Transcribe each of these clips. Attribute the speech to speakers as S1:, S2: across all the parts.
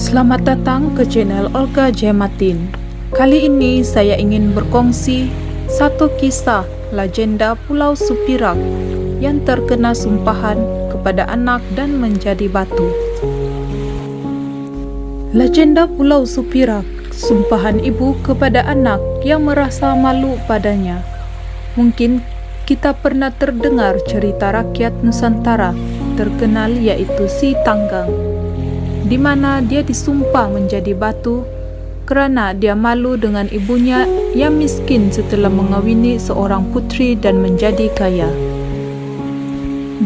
S1: Selamat datang ke channel Olga Jematin. Kali ini saya ingin berkongsi satu kisah legenda Pulau Supirak yang terkena sumpahan kepada anak dan menjadi batu. Legenda Pulau Supirak, sumpahan ibu kepada anak yang merasa malu padanya. Mungkin kita pernah terdengar cerita rakyat Nusantara terkenal yaitu Si Tanggang, di mana dia disumpah menjadi batu kerana dia malu dengan ibunya yang miskin setelah mengawini seorang putri dan menjadi kaya.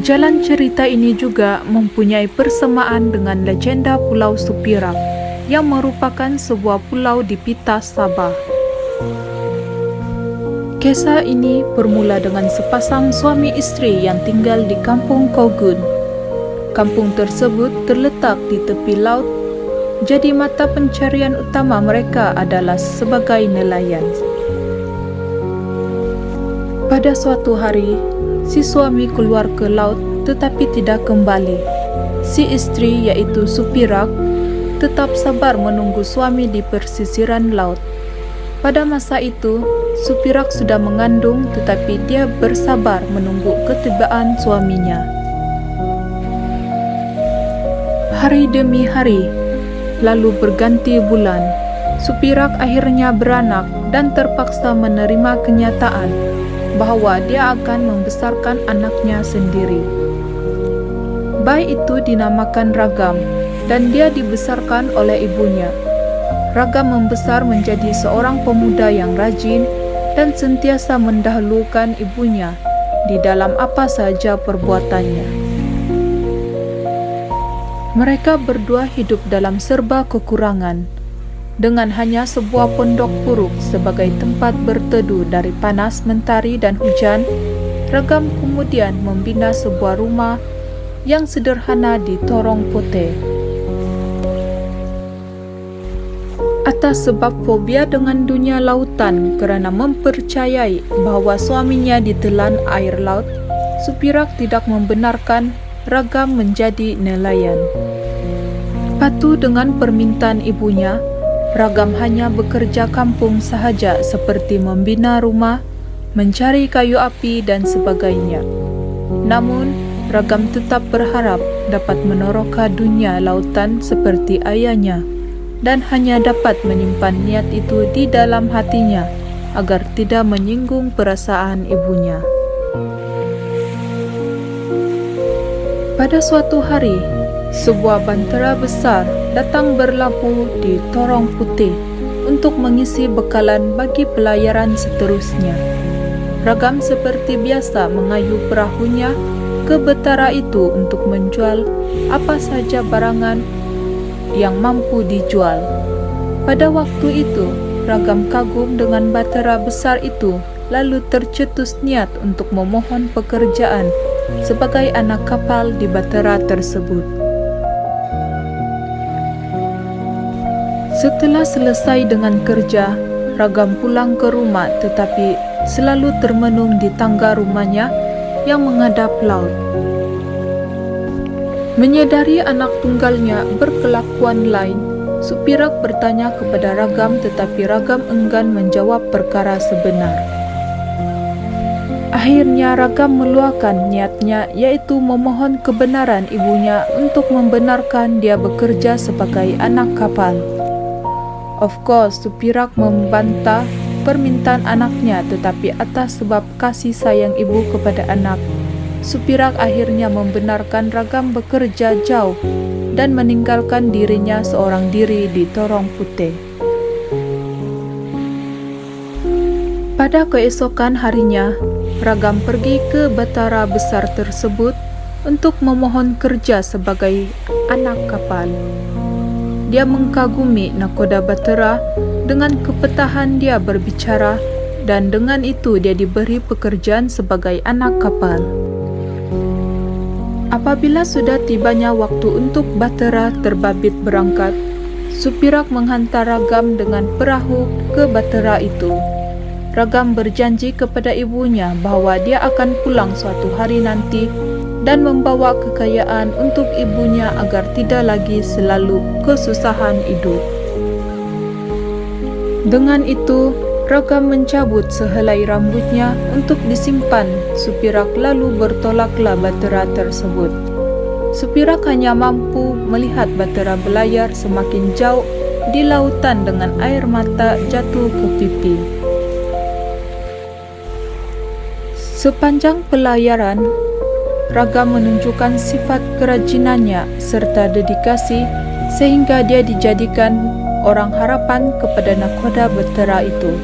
S1: Jalan cerita ini juga mempunyai persamaan dengan legenda Pulau Supirak yang merupakan sebuah pulau di Pitas, Sabah. Kisah ini bermula dengan sepasang suami isteri yang tinggal di Kampung Kogun. Kampung tersebut terletak di tepi laut, jadi mata pencarian utama mereka adalah sebagai nelayan. Pada suatu hari, si suami keluar ke laut tetapi tidak kembali. Si isteri yaitu Supirak tetap sabar menunggu suami di persisiran laut. Pada masa itu, Supirak sudah mengandung tetapi dia bersabar menunggu ketibaan suaminya. Hari demi hari, lalu berganti bulan. Supirak akhirnya beranak dan terpaksa menerima kenyataan bahawa dia akan membesarkan anaknya sendiri. Bayi itu dinamakan Ragam dan dia dibesarkan oleh ibunya. Ragam membesar menjadi seorang pemuda yang rajin dan sentiasa mendahulukan ibunya di dalam apa saja perbuatannya. Mereka berdua hidup dalam serba kekurangan, dengan hanya sebuah pondok puruk sebagai tempat berteduh dari panas mentari dan hujan. Ragam kemudian membina sebuah rumah yang sederhana di Torong Putih. Atas sebab fobia dengan dunia lautan kerana mempercayai bahawa suaminya ditelan air laut, Supirak tidak membenarkan Ragam menjadi nelayan. Patuh dengan permintaan ibunya, Ragam hanya bekerja kampung sahaja seperti membina rumah, mencari kayu api dan sebagainya. Namun, Ragam tetap berharap dapat meneroka dunia lautan seperti ayahnya dan hanya dapat menyimpan niat itu di dalam hatinya agar tidak menyinggung perasaan ibunya. Pada suatu hari, sebuah bantera besar datang berlabuh di Torong Putih untuk mengisi bekalan bagi pelayaran seterusnya. Ragam seperti biasa mengayuh perahunya ke bantera itu untuk menjual apa saja barangan yang mampu dijual. Pada waktu itu, Ragam kagum dengan bantera besar itu, lalu tercetus niat untuk memohon pekerjaan sebagai anak kapal di bantera tersebut. Setelah selesai dengan kerja, Ragam pulang ke rumah tetapi selalu termenung di tangga rumahnya yang menghadap laut. Menyedari anak tunggalnya berkelakuan lain, Supirak bertanya kepada Ragam tetapi Ragam enggan menjawab perkara sebenar. Akhirnya Ragam meluahkan niatnya yaitu memohon kebenaran ibunya untuk membenarkan dia bekerja sebagai anak kapal. Of course, Supirak membantah permintaan anaknya tetapi atas sebab kasih sayang ibu kepada anak, Supirak akhirnya membenarkan Ragam bekerja jauh dan meninggalkan dirinya seorang diri di Torong Putih. Pada keesokan harinya, Ragam pergi ke bantera besar tersebut untuk memohon kerja sebagai anak kapal. Dia mengagumi nakoda bantera dengan kepetahan dia berbicara dan dengan itu dia diberi pekerjaan sebagai anak kapal. Apabila sudah tibanya waktu untuk bantera terbabit berangkat, Supirak menghantar Ragam dengan perahu ke bantera itu. Ragam berjanji kepada ibunya bahawa dia akan pulang suatu hari nanti dan membawa kekayaan untuk ibunya agar tidak lagi selalu kesusahan hidup. Dengan itu, Ragam mencabut sehelai rambutnya untuk disimpan. Supirak lalu bertolaklah Bahtera tersebut. Supirak hanya mampu melihat Bahtera belayar semakin jauh di lautan dengan air mata jatuh ke pipi. Sepanjang pelayaran, Ragam menunjukkan sifat kerajinannya serta dedikasi sehingga dia dijadikan orang harapan kepada nakoda Bahtera itu.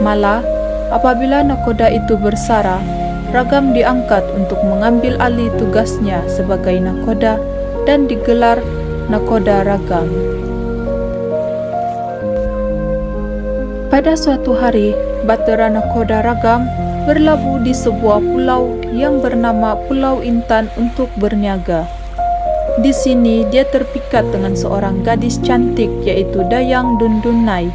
S1: Malah, apabila nakoda itu bersara, Ragam diangkat untuk mengambil alih tugasnya sebagai nakoda dan digelar Nakoda Ragam. Pada suatu hari, Bahtera Nakoda Ragam berlabuh di sebuah pulau yang bernama Pulau Intan untuk berniaga. Di sini dia terpikat dengan seorang gadis cantik yaitu Dayang Dundunai.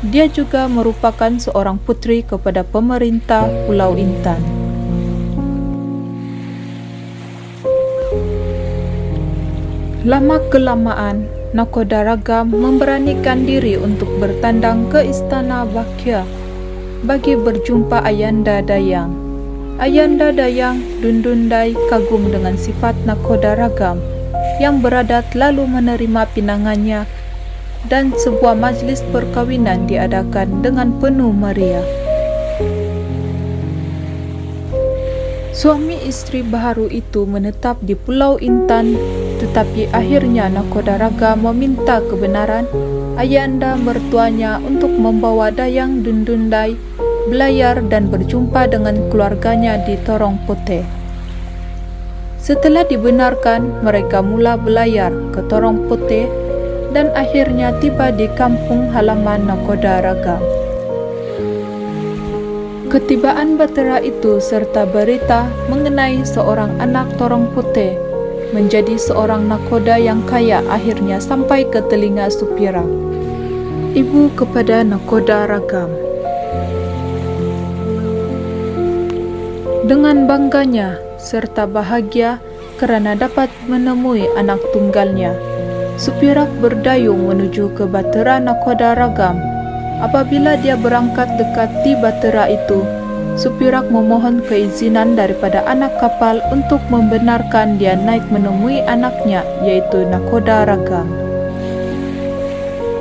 S1: Dia juga merupakan seorang putri kepada pemerintah Pulau Intan. Lama-kelamaan, Nakoda Ragam memberanikan diri untuk bertandang ke istana Bakhya bagi berjumpa Ayanda Dayang. Ayanda Dayang Dundundai kagum dengan sifat Nakoda Ragam yang beradat lalu menerima pinangannya dan sebuah majlis perkawinan diadakan dengan penuh meriah. Suami istri baharu itu menetap di Pulau Intan, tetapi akhirnya Nakoda Ragam meminta kebenaran ayanda mertuanya untuk membawa Dayang Dundundai belayar dan berjumpa dengan keluarganya di Torong Putih. Setelah dibenarkan, mereka mula belayar ke Torong Putih dan akhirnya tiba di kampung halaman Nakoda Ragam. Ketibaan Bahtera itu serta berita mengenai seorang anak Torong Putih menjadi seorang nakoda yang kaya akhirnya sampai ke telinga Supirak, ibu kepada Nakoda Ragam. Dengan bangganya serta bahagia kerana dapat menemui anak tunggalnya, Supirak berdayung menuju ke Bahtera Nakoda Ragam. Apabila dia berangkat dekati Bahtera itu, Supirak memohon keizinan daripada anak kapal untuk membenarkan dia naik menemui anaknya, yaitu Nakoda Ragam.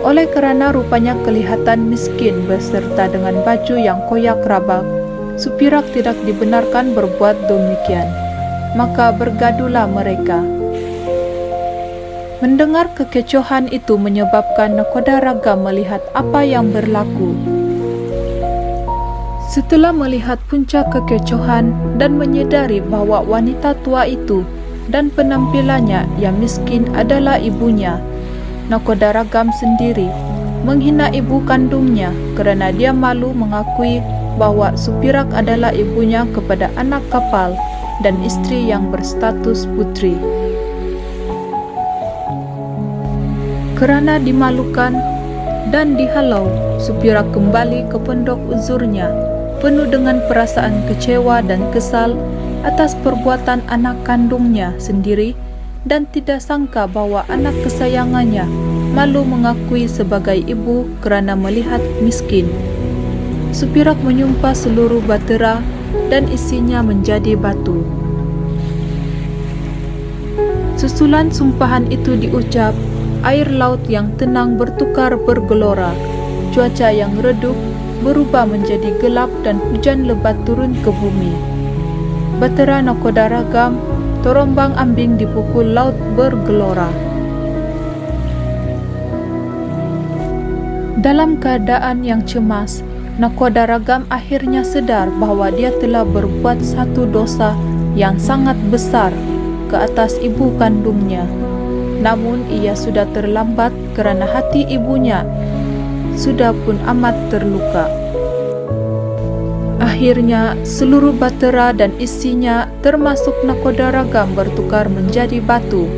S1: Oleh kerana rupanya kelihatan miskin beserta dengan baju yang koyak rabak, Supirak tidak dibenarkan berbuat demikian. Maka bergadulah mereka. Mendengar kekecohan itu menyebabkan Nakoda Ragam melihat apa yang berlaku. Setelah melihat puncak kekecohan dan menyedari bahawa wanita tua itu dan penampilannya yang miskin adalah ibunya, Nakoda Ragam sendiri menghina ibu kandungnya kerana dia malu mengakui bahawa Supirak adalah ibunya kepada anak kapal dan istri yang berstatus putri. Kerana dimalukan dan dihalau, Supirak kembali ke pondok uzurnya, penuh dengan perasaan kecewa dan kesal atas perbuatan anak kandungnya sendiri dan tidak sangka bahawa anak kesayangannya malu mengakui sebagai ibu kerana melihat miskin. Supirak menyumpah seluruh Bahtera dan isinya menjadi batu. Susulan sumpahan itu diucap, air laut yang tenang bertukar bergelora, cuaca yang redup berubah menjadi gelap dan hujan lebat turun ke bumi. Bahtera Nakoda Ragam terombang-ambing di pukul laut bergelora. Dalam keadaan yang cemas, Nakoda Ragam akhirnya sedar bahawa dia telah berbuat satu dosa yang sangat besar ke atas ibu kandungnya. Namun ia sudah terlambat kerana hati ibunya sudah pun amat terluka. Akhirnya seluruh Bahtera dan isinya termasuk Nakoda Ragam bertukar menjadi batu.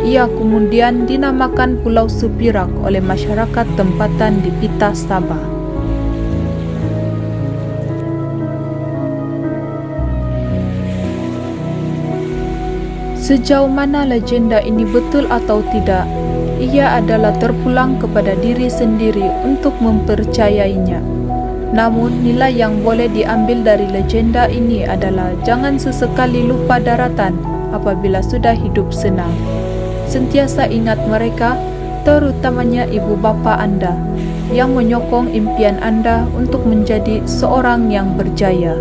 S1: Ia kemudian dinamakan Pulau Supirak oleh masyarakat tempatan di Pita Sabah. Sejauh mana legenda ini betul atau tidak, ia adalah terpulang kepada diri sendiri untuk mempercayainya. Namun, nilai yang boleh diambil dari legenda ini adalah jangan sesekali lupa daratan apabila sudah hidup senang. Sentiasa ingat mereka, terutamanya ibu bapa Anda, yang menyokong impian Anda untuk menjadi seorang yang berjaya.